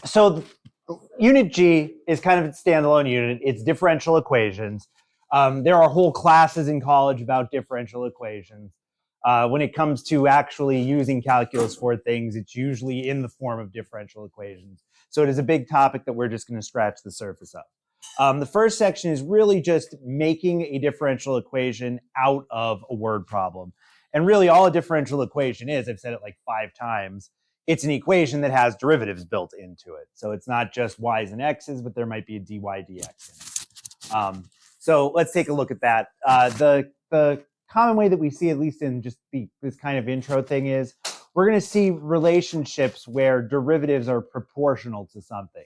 So unit G is kind of a standalone unit. It's differential equations. There are whole classes in college about differential equations. When it comes to actually using calculus for things, it's usually in the form of differential equations. So it is a big topic that we're just going to scratch the surface of. The first section is really just making a differential equation out of a word problem. And really all a differential equation is, I've said it like 5 times, it's an equation that has derivatives built into it. So it's not just y's and x's, but there might be a dy dx in it. So let's take a look at that. The common way that we see, at least in just this kind of intro thing, is we're going to see relationships where derivatives are proportional to something.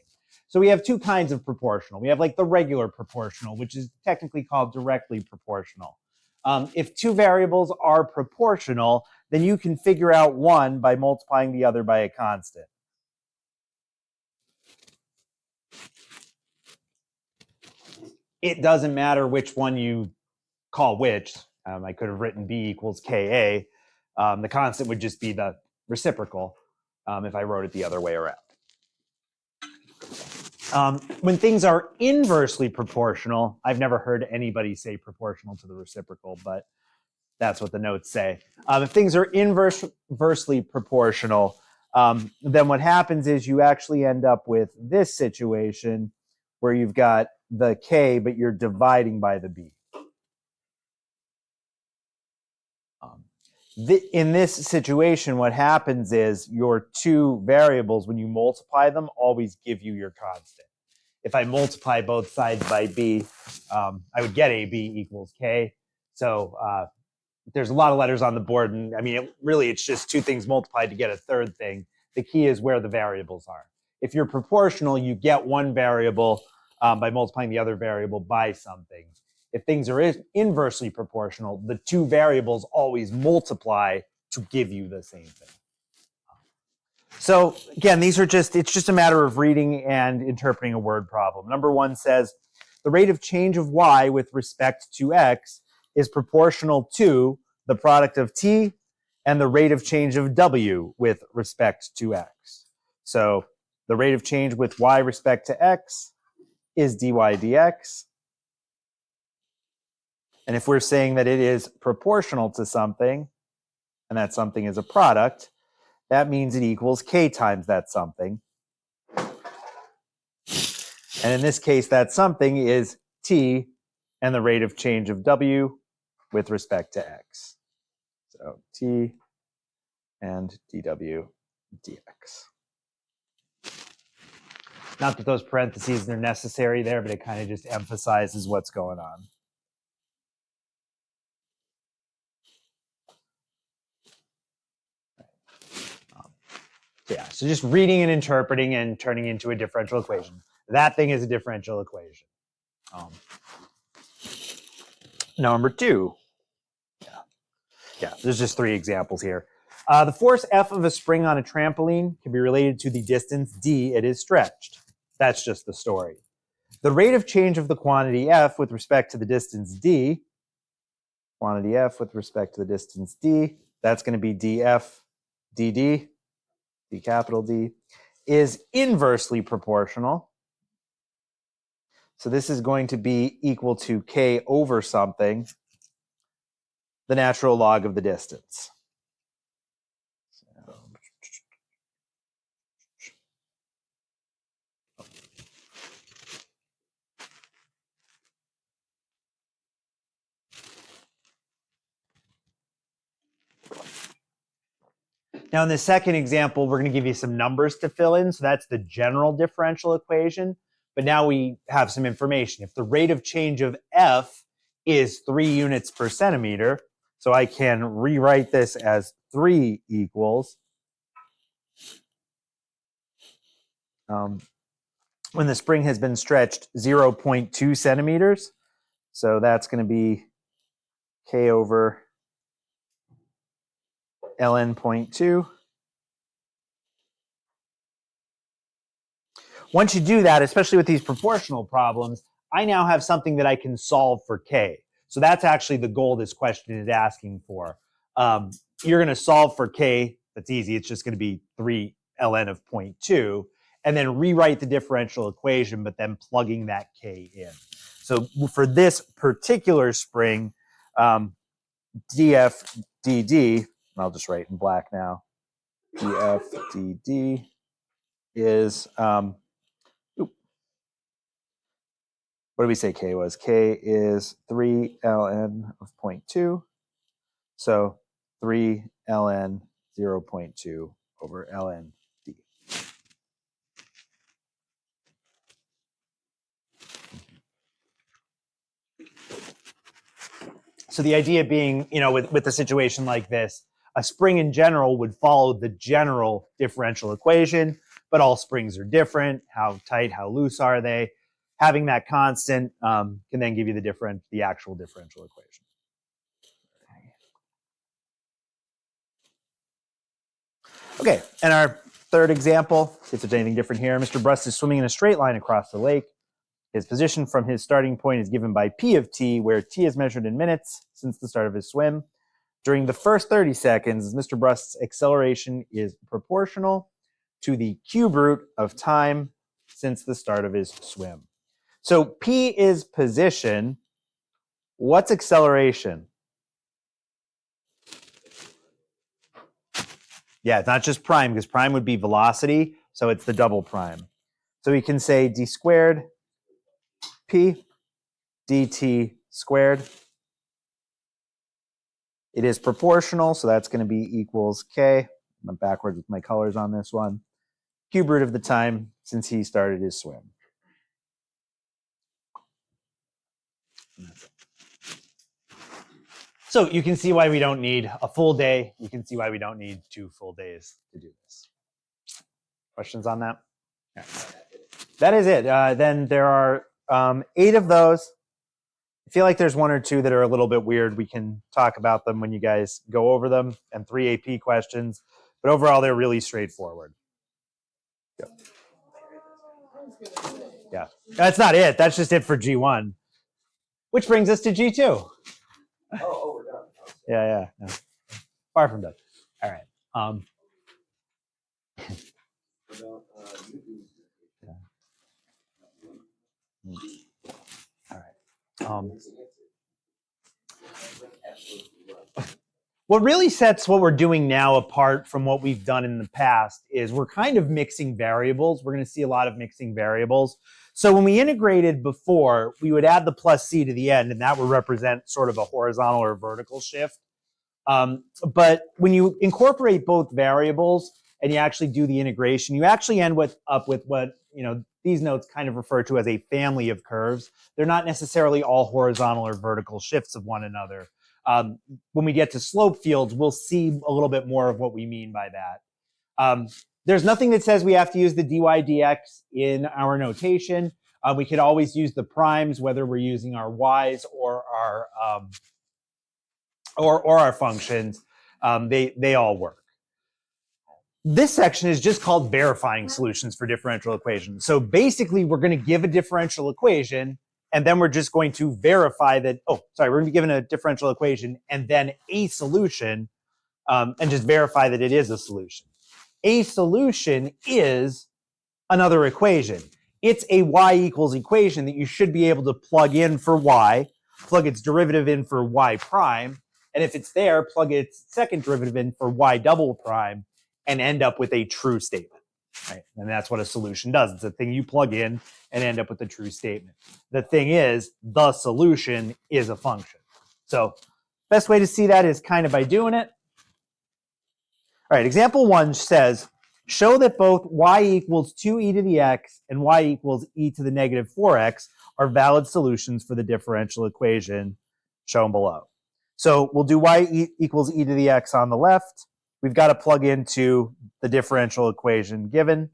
So we have 2 kinds of proportional. We have like the regular proportional, which is technically called directly proportional. If 2 variables are proportional, then you can figure out one by multiplying the other by a constant. It doesn't matter which one you call which. I could have written b equals ka. The constant would just be the reciprocal if I wrote it the other way around. When things are inversely proportional, I've never heard anybody say proportional to the reciprocal, but that's what the notes say. If things are inversely proportional, then what happens is you actually end up with this situation where you've got the k, but you're dividing by the b. In this situation, what happens is your 2 variables, when you multiply them, always give you your constant. If I multiply both sides by b, I would get ab equals k. So there's a lot of letters on the board, and I mean, it's just 2 things multiplied to get a third thing. The key is where the variables are. If you're proportional, you get one variable by multiplying the other variable by something. If things are inversely proportional, the 2 variables always multiply to give you the same thing. So again, it's just a matter of reading and interpreting a word problem. Number 1 says, the rate of change of y with respect to x is proportional to the product of t and the rate of change of w with respect to x. So the rate of change with y respect to x is dy dx. And if we're saying that it is proportional to something, and that something is a product, that means it equals k times that something. And in this case, that something is t and the rate of change of w with respect to x. So t and dw dx. Not that those parentheses are necessary there, but it kind of just emphasizes what's going on. Yeah, so just reading and interpreting and turning into a differential equation. That thing is a differential equation. Number 2. Yeah, there's just 3 examples here. The force F of a spring on a trampoline can be related to the distance d it is stretched. That's just the story. The rate of change of the quantity F with respect to the distance d, quantity F with respect to the distance d, that's going to be df dd, d capital D, is inversely proportional. So this is going to be equal to k over something, the natural log of the distance. Now in the second example, we're going to give you some numbers to fill in. So that's the general differential equation. But now we have some information. If the rate of change of F is 3 units per centimeter, so I can rewrite this as 3 equals, when the spring has been stretched, 0.2 centimeters. So that's going to be k over ln 0.2. Once you do that, especially with these proportional problems, I now have something that I can solve for k. So that's actually the goal this question is asking for. You're going to solve for k. That's easy. It's just going to be 3 ln of 0.2. and then rewrite the differential equation, but then plugging that k in. So for this particular spring, df dd, and I'll just write in black now, df dd is, what did we say k was? K is 3 ln of 0.2. So 3 ln 0.2 over ln d. So the idea being, with a situation like this, a spring in general would follow the general differential equation, but all springs are different. How tight, how loose are they? Having that constant can then give you the actual differential equation. Okay, and our third example, see if there's anything different here. Mr. Brust is swimming in a straight line across the lake. His position from his starting point is given by P of t, where t is measured in minutes since the start of his swim. During the first 30 seconds, Mr. Brust's acceleration is proportional to the cube root of time since the start of his swim. So P is position. What's acceleration? Yeah, it's not just prime, because prime would be velocity, so it's the double prime. So we can say d squared P dt squared. It is proportional, so that's going to be equals k. I'm backwards with my colors on this one. Cube root of the time since he started his swim. So you can see why we don't need a full day. You can see why we don't need 2 full days to do this. Questions on that? Yeah. That is it. Then there are 8 of those. I feel like there's 1 or 2 that are a little bit weird. We can talk about them when you guys go over them, and 3 AP questions. But overall, they're really straightforward. Yep. Yeah, that's not it. That's just it for G1. Which brings us to G2. Oh, we're done. Yeah. No. Far from done. All right. All right. What really sets what we're doing now apart from what we've done in the past is we're kind of mixing variables. We're going to see a lot of mixing variables. So when we integrated before, we would add the plus c to the end, and that would represent sort of a horizontal or vertical shift. But when you incorporate both variables and you actually do the integration, you actually end up with what these notes kind of refer to as a family of curves. They're not necessarily all horizontal or vertical shifts of one another. When we get to slope fields, we'll see a little bit more of what we mean by that. There's nothing that says we have to use the dy dx in our notation. We could always use the primes, whether we're using our y's or our functions. They all work. This section is just called verifying solutions for differential equations. So basically, we're going to give a differential equation, and then we're just going to verify that, we're going to be given a differential equation and then a solution, and just verify that it is a solution. A solution is another equation. It's a y equals equation that you should be able to plug in for y, plug its derivative in for y prime, and if it's there, plug its second derivative in for y double prime, and end up with a true statement. Right? And that's what a solution does. It's a thing you plug in and end up with a true statement. The thing is, the solution is a function. So best way to see that is kind of by doing it. All right, example 1 says, show that both y equals 2e to the x and y equals e to the negative 4x are valid solutions for the differential equation shown below. So we'll do y equals e to the x on the left. We've got to plug into the differential equation given.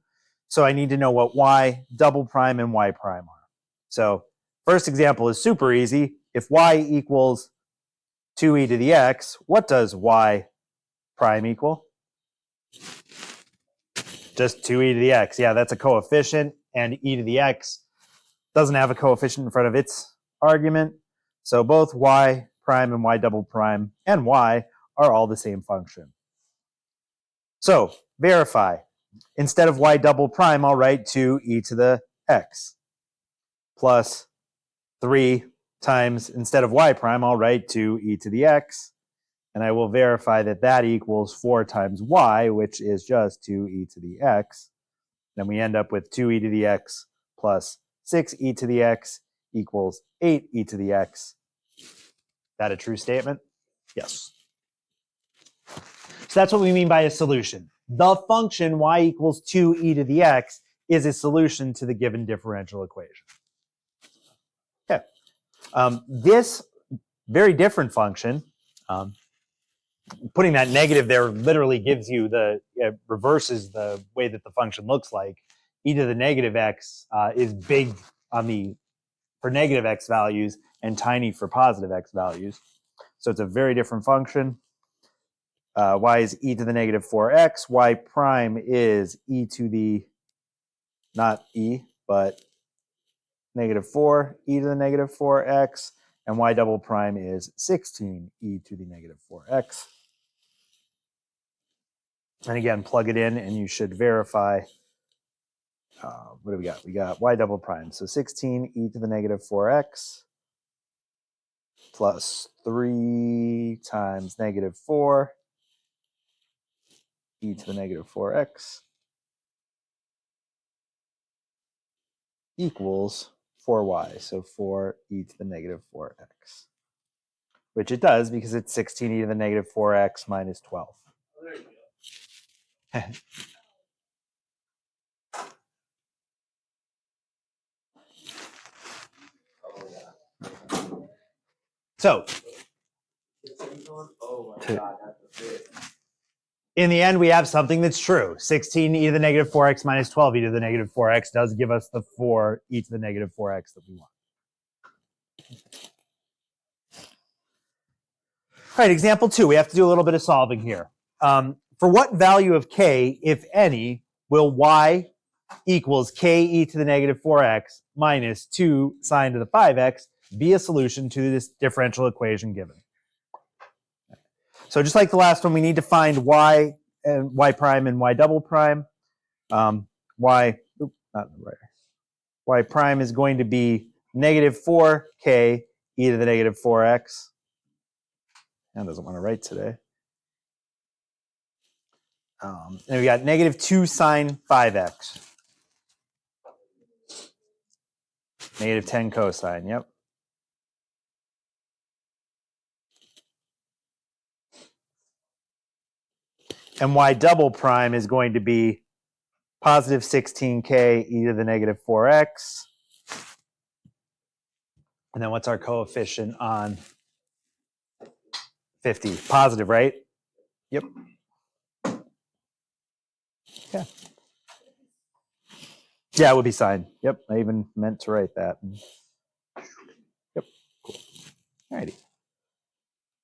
So I need to know what y double prime and y prime are. So first example is super easy. If y equals 2e to the x, what does y prime equal? Just 2e to the x. Yeah, that's a coefficient, and e to the x doesn't have a coefficient in front of its argument. So both y prime and y double prime and y are all the same function. So verify. instead of y double prime, I'll write 2e to the x plus 3 times, instead of y prime, I'll write 2e to the x. And I will verify that that equals 4 times y, which is just 2e to the x. Then we end up with 2e to the x plus 6e to the x equals 8e to the x. That a true statement? Yes. So that's what we mean by a solution. The function y equals 2e to the x is a solution to the given differential equation. Okay. This very different function, putting that negative there literally gives you reverses the way that the function looks like. E to the negative x is big for negative x values and tiny for positive x values. So it's a very different function. Y is e to the negative 4x. Y prime is e to the, not e, but negative 4, e to the negative 4x. And y double prime is 16 e to the negative 4x. And again, plug it in and you should verify. What do we got? We got y double prime. So 16 e to the negative 4x plus 3 times negative 4 e to the negative 4x equals 4y. So 4 e to the negative 4x. Which it does because it's 16 e to the negative 4x minus 12. Oh, there you go. So, in the end, we have something that's true. 16 e to the negative 4x minus 12 e to the negative 4x does give us the 4 e to the negative 4x that we want. All right, example 2. We have to do a little bit of solving here. For what value of k, if any, will y equals k e to the negative 4x minus 2 sine to the 5x be a solution to this differential equation given? So just like the last one, we need to find y and y prime and y double prime. Y prime is going to be negative 4k e to the negative 4x. That doesn't want to write today. And we got negative 2 sine 5x. Negative 10 cosine, yep. And y double prime is going to be positive 16k e to the negative 4x. And then what's our coefficient on 50? Positive, right? Yep. Yeah. Yeah, it would be sine. Yep, I even meant to write that. Yep, cool. Alrighty.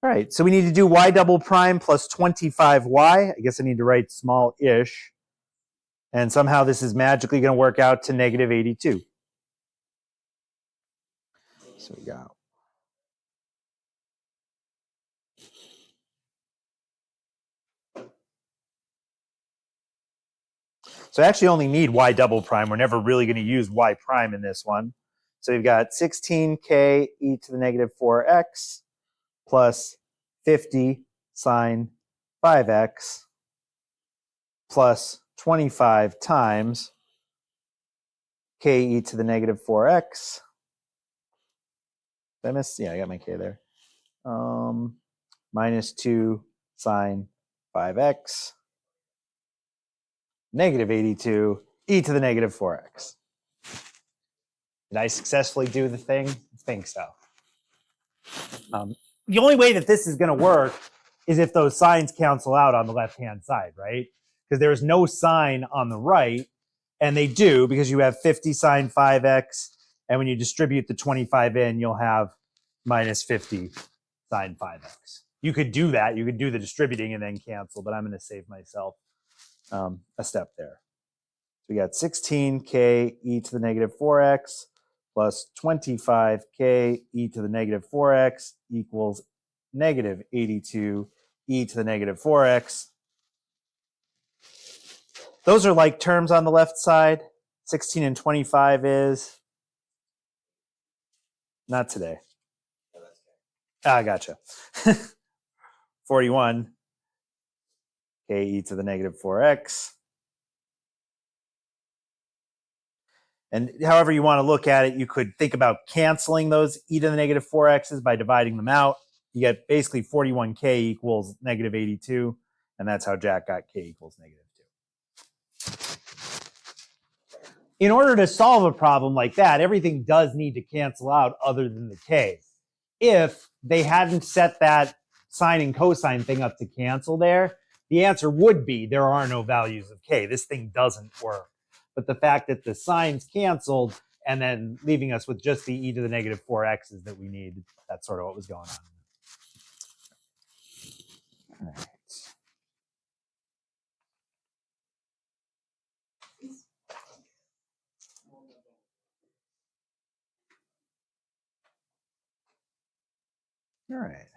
All right, so we need to do y double prime plus 25y. I guess I need to write small-ish. And somehow this is magically going to work out to negative 82. So we got. So I actually only need y double prime. We're never really going to use y prime in this one. So we've got 16k e to the negative 4x plus 50 sine 5x plus 25 times k e to the negative 4x. Did I miss? Yeah, I got my k there. Minus 2 sine 5x negative 82 e to the negative 4x. Did I successfully do the thing? I think so. The only way that this is going to work is if those signs cancel out on the left-hand side, right? Because there's no sign on the right, and they do because you have 50 sine 5x, and when you distribute the 25 in, you'll have minus 50 sine 5x. You could do that. You could do the distributing and then cancel, but I'm going to save myself a step there. So we got 16k e to the negative 4x plus 25k e to the negative 4x equals negative 82 e to the negative 4x. those are like terms on the left side. 16 and 25 is not today. Ah, gotcha. 41 k e to the negative 4x. And however you want to look at it, you could think about canceling those e to the negative 4x's by dividing them out. You get basically 41k equals negative 82, and that's how Jack got k equals negative 2. In order to solve a problem like that, everything does need to cancel out other than the k. If they hadn't set that sine and cosine thing up to cancel there, the answer would be there are no values of k. This thing doesn't work. But the fact that the sine's canceled and then leaving us with just the e to the negative 4x's that we need, that's sort of what was going on. All right. All right.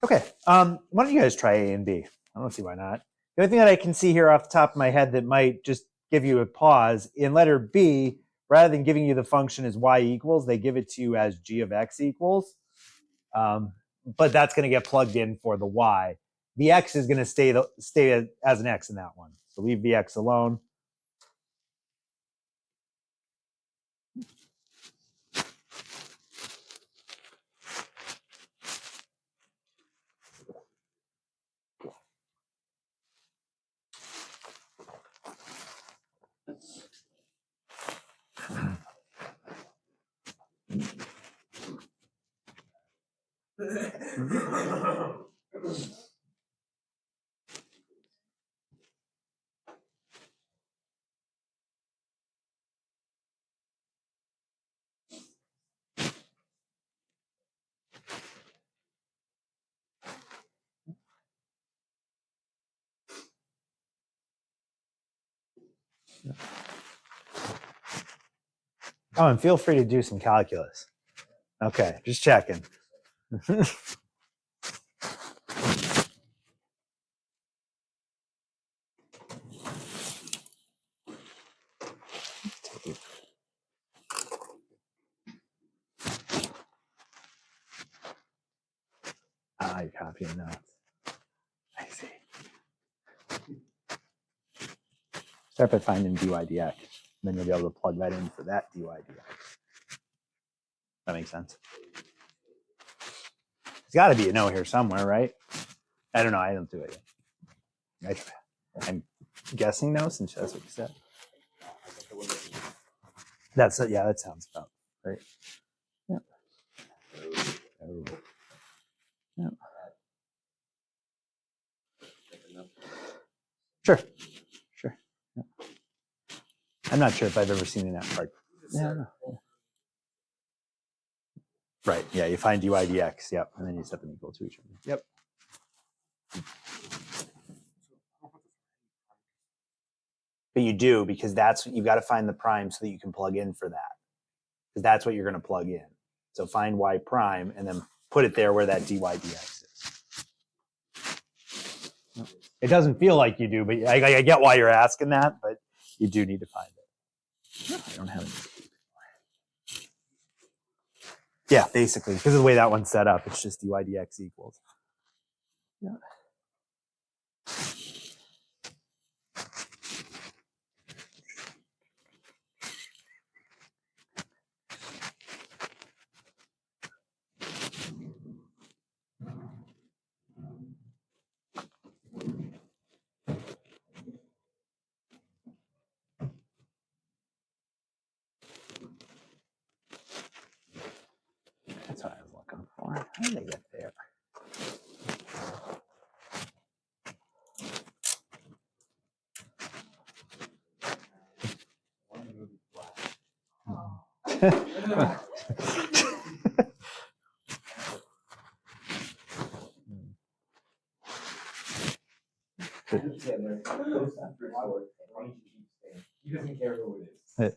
Okay. Why don't you guys try A and B? I don't see why not. The only thing that I can see here off the top of my head that might just give you a pause, in letter B, rather than giving you the function as y equals, they give it to you as g of x equals. But that's going to get plugged in for the y. The x is going to stay as an x in that one. So leave the x alone. Oh, and feel free to do some calculus. Okay, just checking. You're copying notes. I see. Start by finding dy dx. Then you'll be able to plug that in for that dy dx. That makes sense. There's got to be a no here somewhere, right? I don't know. I don't do it yet. I'm guessing no, since that's what you said. That's it. Yeah, that sounds about right. Yep. Oh. Yep. Sure. Sure. Yep. I'm not sure if I've ever seen that part. Yeah. Right. Yeah. You find dy dx. Yep. And then you set them equal to each other. Yep. But you do, because that's you've got to find the prime so that you can plug in for that, because that's what you're going to plug in. So find y prime and then put it there where that dy dx is. It doesn't feel like you do, but I get why you're asking that, but you do need to find it. I don't have it. Yeah, basically, because of the way that one's set up, it's just dy dx equals. Yeah. That's what I was looking for. How did they get there? He doesn't care who it is.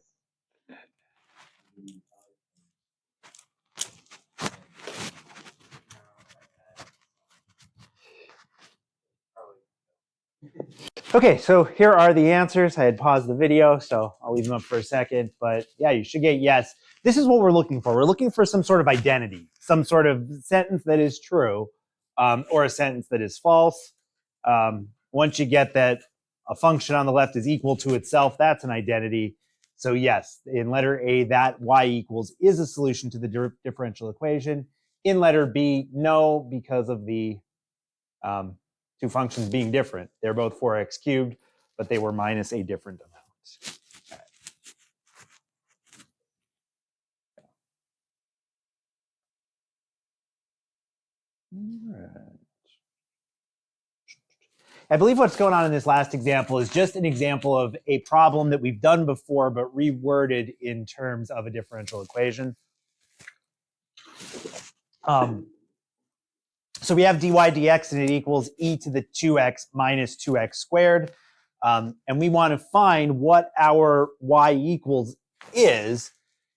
Okay, so here are the answers. I had paused the video, so I'll leave them up for a second. But yeah, you should get yes. This is what we're looking for. We're looking for some sort of identity, some sort of sentence that is true, or a sentence that is false. Once you get that a function on the left is equal to itself, that's an identity. So yes, in letter A, that y equals is a solution to the differential equation. In letter B, no, because of the two functions being different. They're both 4x cubed, but they were minus a different amount. All right. I believe what's going on in this last example is just an example of a problem that we've done before, but reworded in terms of a differential equation. So we have dy dx and it equals e to the 2x minus 2x squared. And we want to find what our y equals is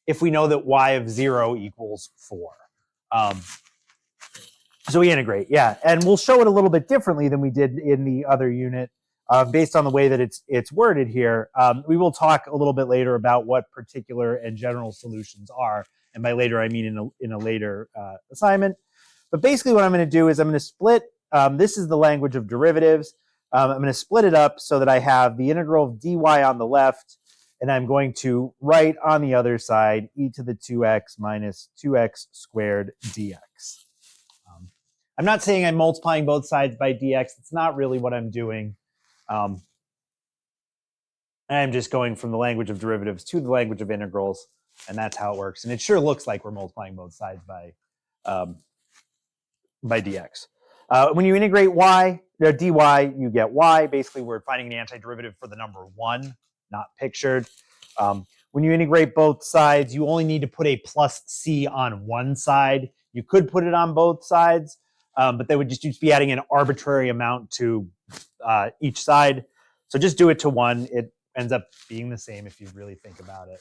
if we know that y of 0 equals 4. So we integrate, yeah. And we'll show it a little bit differently than we did in the other unit based on the way that it's worded here. We will talk a little bit later about what particular and general solutions are. And by later, I mean in a later assignment. But basically what I'm going to do is I'm going to split, this is the language of derivatives. I'm going to split it up so that I have the integral of dy on the left, and I'm going to write on the other side e to the 2x minus 2x squared dx. I'm not saying I'm multiplying both sides by dx. It's not really what I'm doing. I'm just going from the language of derivatives to the language of integrals, and that's how it works. And it sure looks like we're multiplying both sides by dx. When you integrate y, dy, you get y. Basically, we're finding an antiderivative for the number 1, not pictured. When you integrate both sides, you only need to put a plus c on one side. You could put it on both sides, but they would just be adding an arbitrary amount to each side. So just do it to 1. It ends up being the same if you really think about it.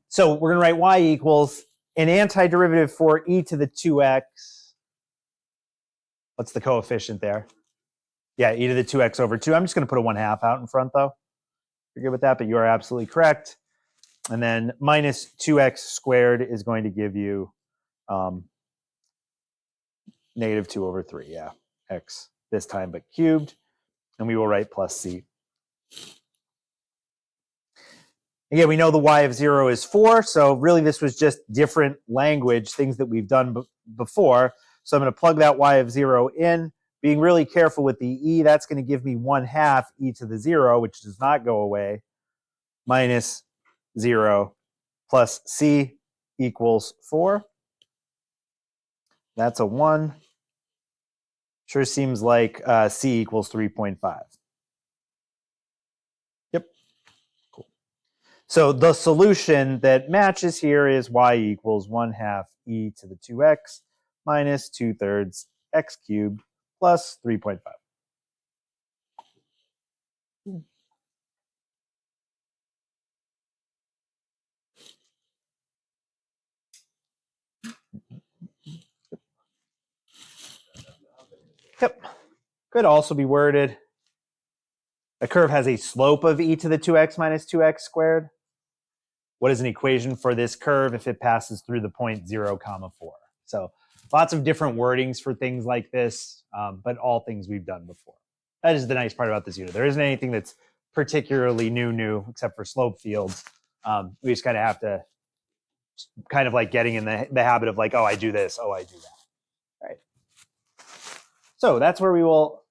So we're going to write y equals an antiderivative for e to the 2x. What's the coefficient there? Yeah, e to the 2x over 2. I'm just going to put a 1/2 out in front, though. You're good with that, but you are absolutely correct. And then minus 2x squared is going to give you negative 2 over 3. Yeah, x this time, but cubed. And we will write plus c. Again, we know the y of 0 is 4, so really this was just different language, things that we've done before. So I'm going to plug that y of 0 in, being really careful with the e. That's going to give me 1/2 e to the 0, which does not go away, minus 0 plus c equals 4. That's a 1. Sure seems like c equals 3.5. Yep. Cool. So the solution that matches here is y equals 1/2 e to the 2x minus 2/3 x cubed plus 3.5. Yep. Could also be worded, a curve has a slope of e to the 2x minus 2x squared. What is an equation for this curve if it passes through the point 0, 4? So lots of different wordings for things like this, but all things we've done before. That is the nice part about this unit. There isn't anything that's particularly new, except for slope fields. We just kind of have to kind of like getting in the habit of like, oh, I do this, oh, I do that. Right. So that's where we will